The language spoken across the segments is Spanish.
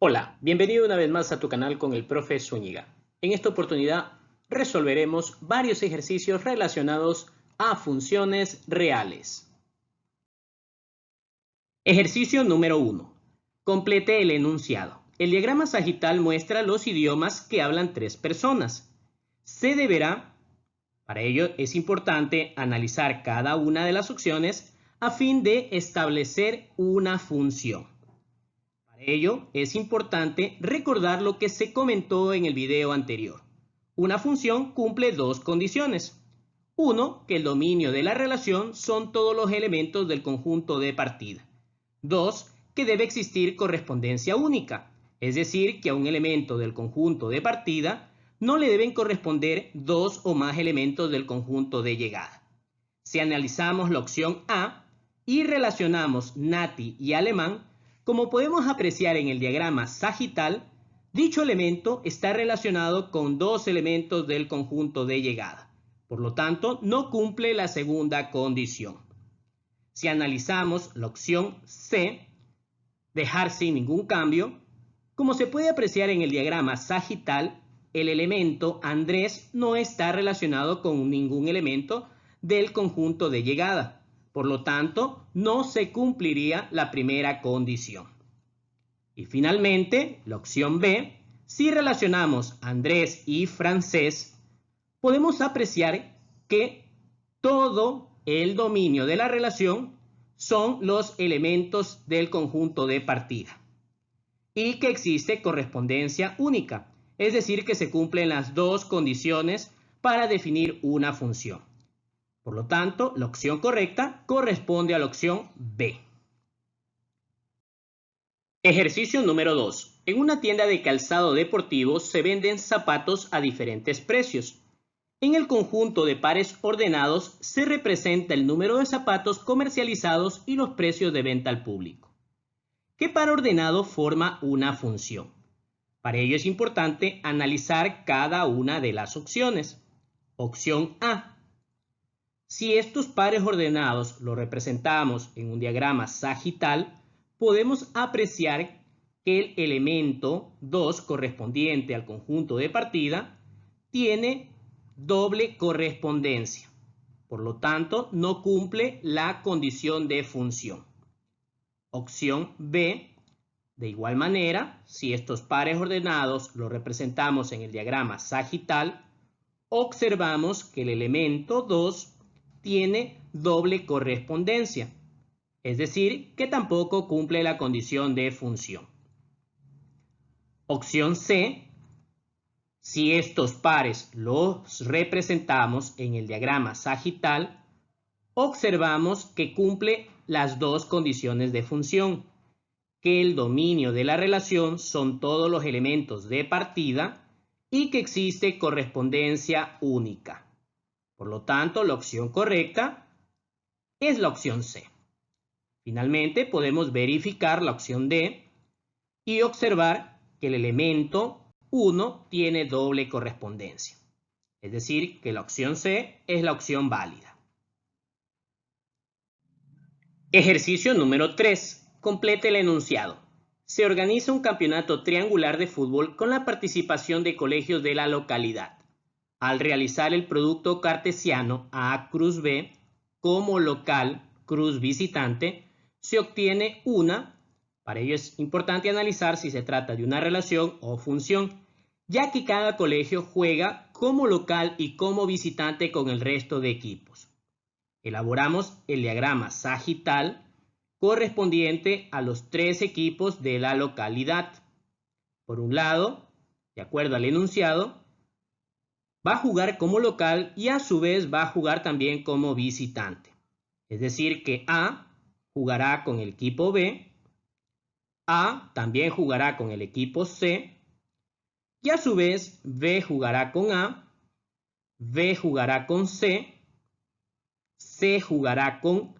Hola, bienvenido una vez más a tu canal con el profe Zúñiga. En esta oportunidad resolveremos varios ejercicios relacionados a funciones reales. Ejercicio número 1. Complete el enunciado. El diagrama sagital muestra los idiomas que hablan tres personas. Para ello es importante analizar cada una de las opciones a fin de establecer una función. Para ello, es importante recordar lo que se comentó en el video anterior. Una función cumple dos condiciones. Uno, que el dominio de la relación son todos los elementos del conjunto de partida. Dos, que debe existir correspondencia única, es decir, que a un elemento del conjunto de partida no le deben corresponder dos o más elementos del conjunto de llegada. Si analizamos la opción A y relacionamos nati y alemán, como podemos apreciar en el diagrama sagital, dicho elemento está relacionado con dos elementos del conjunto de llegada. Por lo tanto, no cumple la segunda condición. Si analizamos la opción C, dejar sin ningún cambio, como se puede apreciar en el diagrama sagital, el elemento Andrés no está relacionado con ningún elemento del conjunto de llegada. Por lo tanto, no se cumpliría la primera condición. Y finalmente, la opción B, si relacionamos Andrés y Francés, podemos apreciar que todo el dominio de la relación son los elementos del conjunto de partida y que existe correspondencia única, es decir, que se cumplen las dos condiciones para definir una función. Por lo tanto, la opción correcta corresponde a la opción B. Ejercicio número 2. En una tienda de calzado deportivo se venden zapatos a diferentes precios. En el conjunto de pares ordenados se representa el número de zapatos comercializados y los precios de venta al público. ¿Qué par ordenado forma una función? Para ello es importante analizar cada una de las opciones. Opción A. Si estos pares ordenados los representamos en un diagrama sagital, podemos apreciar que el elemento 2 correspondiente al conjunto de partida tiene doble correspondencia. Por lo tanto, no cumple la condición de función. Opción B. De igual manera, si estos pares ordenados los representamos en el diagrama sagital, observamos que el elemento 2 tiene doble correspondencia, es decir, que tampoco cumple la condición de función. Opción C. Si estos pares los representamos en el diagrama sagital, observamos que cumple las dos condiciones de función, que el dominio de la relación son todos los elementos de partida y que existe correspondencia única. Por lo tanto, la opción correcta es la opción C. Finalmente, podemos verificar la opción D y observar que el elemento 1 tiene doble correspondencia. Es decir, que la opción C es la opción válida. Ejercicio número 3. Complete el enunciado. Se organiza un campeonato triangular de fútbol con la participación de colegios de la localidad. Al realizar el producto cartesiano A cruz B como local cruz visitante, se obtiene para ello es importante analizar si se trata de una relación o función, ya que cada colegio juega como local y como visitante con el resto de equipos. Elaboramos el diagrama sagital correspondiente a los tres equipos de la localidad. Por un lado, de acuerdo al enunciado, va a jugar como local y a su vez va a jugar también como visitante. Es decir, que A jugará con el equipo B, A también jugará con el equipo C y a su vez B jugará con A, B jugará con C, C jugará con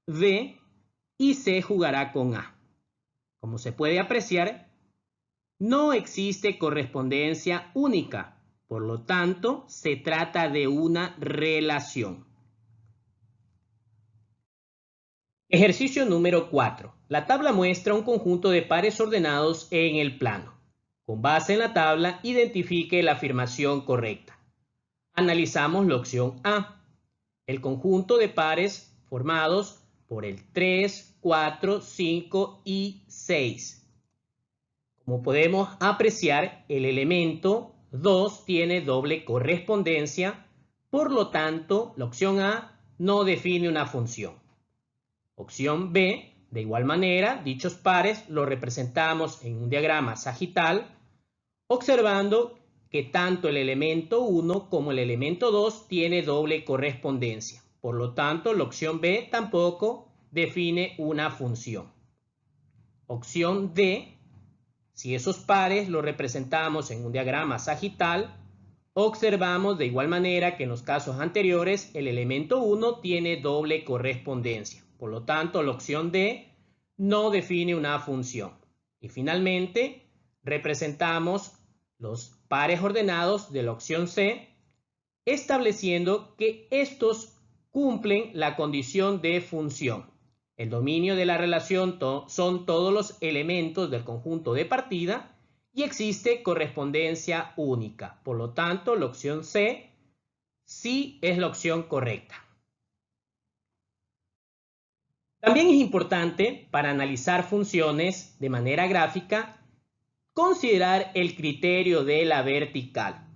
B y C jugará con A. Como se puede apreciar, no existe correspondencia única. Por lo tanto, se trata de una relación. Ejercicio número 4. La tabla muestra un conjunto de pares ordenados en el plano. Con base en la tabla, identifique la afirmación correcta. Analizamos la opción A. El conjunto de pares formados por el 3, 4, 5 y 6. Como podemos apreciar, el elemento 2 tiene doble correspondencia, por lo tanto, la opción A no define una función. Opción B, de igual manera, dichos pares los representamos en un diagrama sagital, observando que tanto el elemento 1 como el elemento 2 tiene doble correspondencia. Por lo tanto, la opción B tampoco define una función. Opción D, si esos pares los representamos en un diagrama sagital, observamos de igual manera que en los casos anteriores el elemento 1 tiene doble correspondencia. Por lo tanto, la opción D no define una función. Y finalmente, representamos los pares ordenados de la opción C, estableciendo que estos cumplen la condición de función. El dominio de la relación son todos los elementos del conjunto de partida y existe correspondencia única. Por lo tanto, la opción C sí es la opción correcta. También es importante, para analizar funciones de manera gráfica, considerar el criterio de la vertical.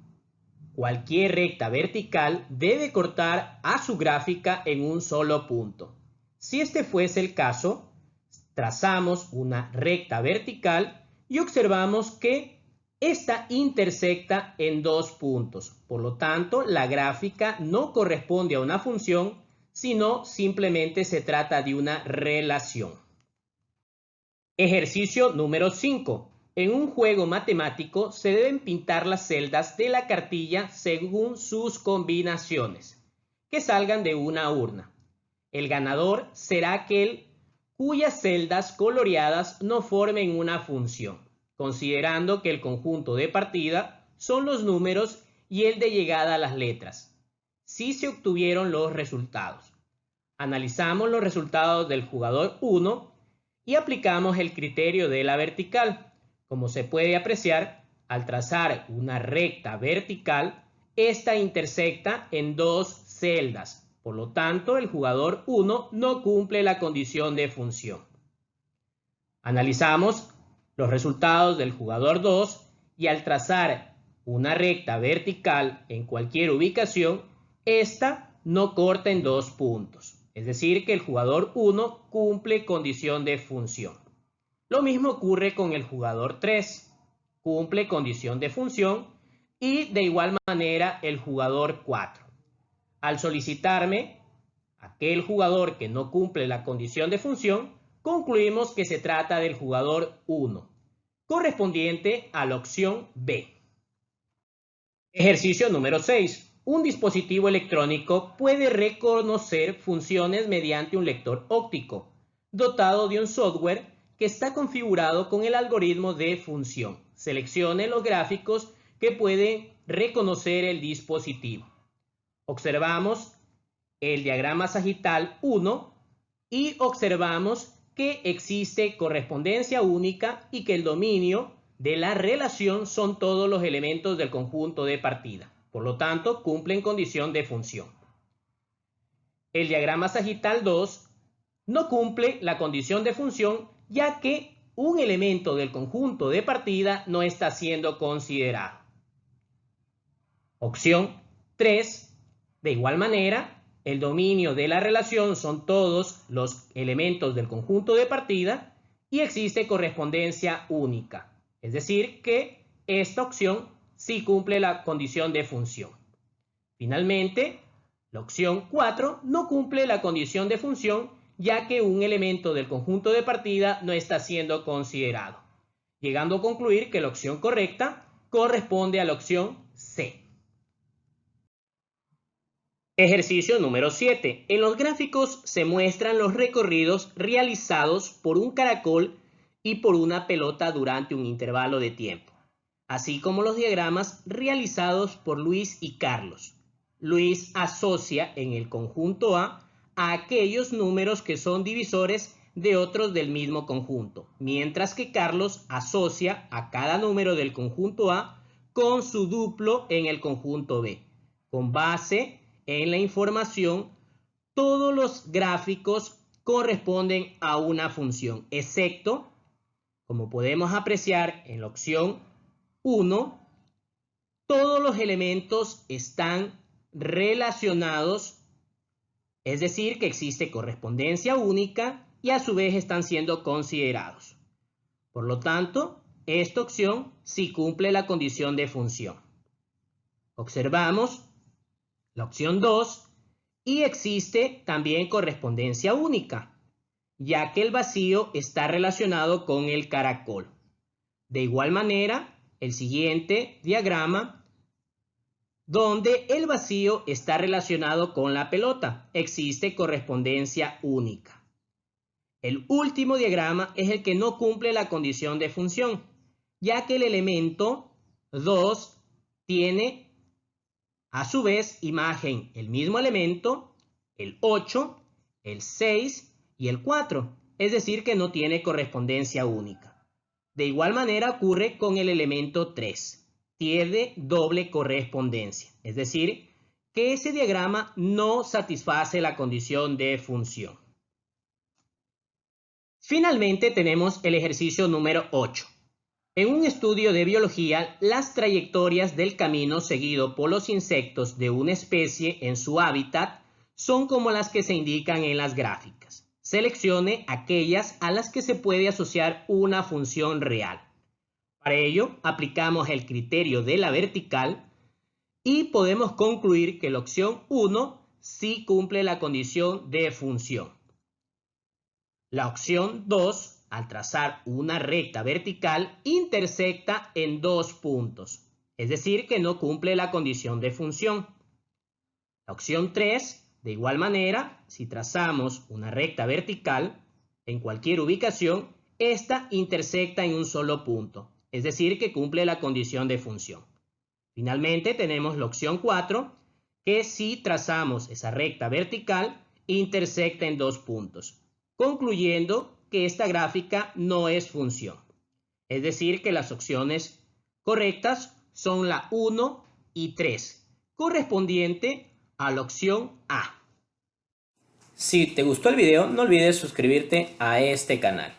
Cualquier recta vertical debe cortar a su gráfica en un solo punto. Si este fuese el caso, trazamos una recta vertical y observamos que esta intersecta en dos puntos. Por lo tanto, la gráfica no corresponde a una función, sino simplemente se trata de una relación. Ejercicio número 5. En un juego matemático se deben pintar las celdas de la cartilla según sus combinaciones, que salgan de una urna. El ganador será aquel cuyas celdas coloreadas no formen una función, considerando que el conjunto de partida son los números y el de llegada a las letras. Si se obtuvieron los resultados. Analizamos los resultados del jugador 1 y aplicamos el criterio de la vertical. Como se puede apreciar, al trazar una recta vertical, esta intersecta en dos celdas. Por lo tanto, el jugador 1 no cumple la condición de función. Analizamos los resultados del jugador 2 y al trazar una recta vertical en cualquier ubicación, esta no corta en dos puntos. Es decir, que el jugador 1 cumple condición de función. Lo mismo ocurre con el jugador 3. Cumple condición de función y de igual manera el jugador 4. Al solicitarme aquel jugador que no cumple la condición de función, concluimos que se trata del jugador 1, correspondiente a la opción B. Ejercicio número 6. Un dispositivo electrónico puede reconocer funciones mediante un lector óptico, dotado de un software que está configurado con el algoritmo de función. Seleccione los gráficos que pueden reconocer el dispositivo. Observamos el diagrama sagital 1 y observamos que existe correspondencia única y que el dominio de la relación son todos los elementos del conjunto de partida. Por lo tanto, cumplen condición de función. El diagrama sagital 2 no cumple la condición de función, ya que un elemento del conjunto de partida no está siendo considerado. Opción 3. De igual manera, el dominio de la relación son todos los elementos del conjunto de partida y existe correspondencia única. Es decir, que esta opción sí cumple la condición de función. Finalmente, la opción 4 no cumple la condición de función, ya que un elemento del conjunto de partida no está siendo considerado, llegando a concluir que la opción correcta corresponde a la opción C. Ejercicio número 7. En los gráficos se muestran los recorridos realizados por un caracol y por una pelota durante un intervalo de tiempo, así como los diagramas realizados por Luis y Carlos. Luis asocia en el conjunto A aquellos números que son divisores de otros del mismo conjunto, mientras que Carlos asocia a cada número del conjunto A con su duplo en el conjunto B. Con base en la información, todos los gráficos corresponden a una función, excepto, como podemos apreciar en la opción 1, todos los elementos están relacionados, es decir, que existe correspondencia única y a su vez están siendo considerados. Por lo tanto, esta opción sí cumple la condición de función. Observamos la opción 2 y existe también correspondencia única, ya que el vacío está relacionado con el caracol. De igual manera, el siguiente diagrama, donde el vacío está relacionado con la pelota, existe correspondencia única. El último diagrama es el que no cumple la condición de función, ya que el elemento 2 tiene a su vez imagen el mismo elemento, el 8, el 6 y el 4, es decir que no tiene correspondencia única. De igual manera ocurre con el elemento 3, tiene doble correspondencia, es decir que ese diagrama no satisface la condición de función. Finalmente tenemos el ejercicio número 8. En un estudio de biología, las trayectorias del camino seguido por los insectos de una especie en su hábitat son como las que se indican en las gráficas. Seleccione aquellas a las que se puede asociar una función real. Para ello, aplicamos el criterio de la vertical y podemos concluir que la opción 1 sí cumple la condición de función. La opción 2, al trazar una recta vertical, intersecta en dos puntos, es decir, que no cumple la condición de función. La opción 3, de igual manera, si trazamos una recta vertical en cualquier ubicación, esta intersecta en un solo punto, es decir, que cumple la condición de función. Finalmente tenemos la opción 4, que si trazamos esa recta vertical, intersecta en dos puntos, concluyendo que esta gráfica no es función. Es decir, que las opciones correctas son la 1 y 3, correspondiente a la opción A. Si te gustó el video, no olvides suscribirte a este canal.